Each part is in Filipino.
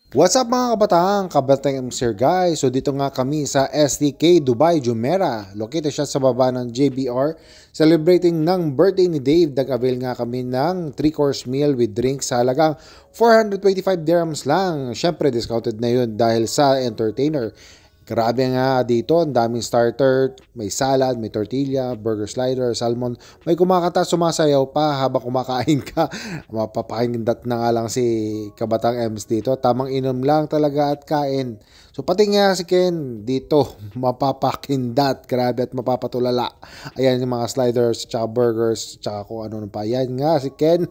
What's up mga kabataan? Kabatang Sir guys. So dito nga kami sa STK Dubai Jumeirah. Located siya sa baba ng JBR. Celebrating ng birthday ni Dave. Nag-avail nga kami ng 3-course meal with drinks sa halagang 425 dirhams lang. Syempre discounted na yun dahil sa entertainer. Grabe nga dito, ang daming starter, may salad, may tortilla, burger slider, salmon. May kumakanta, sumasayaw pa habang kumakain ka. Mapapakindat na nga lang si Kabatang Ems dito. Tamang inom lang talaga at kain. So pati nga si Ken dito, mapapakindat, grabe at mapapatulala. Ayan yung mga sliders, tsaka burgers, tsaka kung ano pa. Ayan nga si Ken.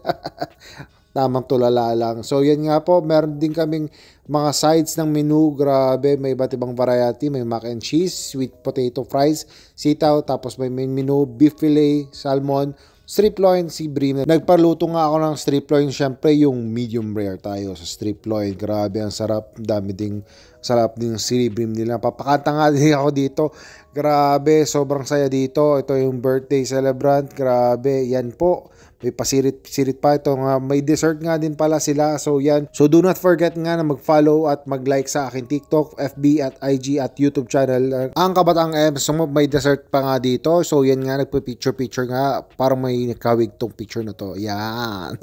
Tamang tulala lang. So yan nga po, meron din kaming mga sides ng menu. Grabe, may iba't ibang variety. May mac and cheese, sweet potato fries, sitaw, tapos may main menu, beef fillet, salmon, strip loin, sea bream. Nagpaluto nga ako ng strip loin, syempre yung medium rare tayo sa strip loin. Grabe, ang sarap. Dami ding sarap din yung sea bream nila. Papakanta nga din ako dito. Grabe, sobrang saya dito. Ito yung birthday celebrant. Grabe, yan po. May pasirit-sirit pa ito nga. May dessert nga din pala sila. So yan. So do not forget nga na mag-follow at mag-like sa akin TikTok, FB at IG at YouTube channel. Ang Kabatang M. So may dessert pa nga dito. So yan nga. Nagpa-picture nga. Parang may nakawig tong picture na to. Yan.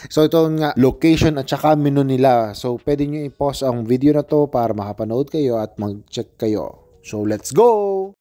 So ito nga. Location at saka menu nila. So pwede nyo i-pause ang video na to para makapanood kayo at mag-check kayo. So let's go!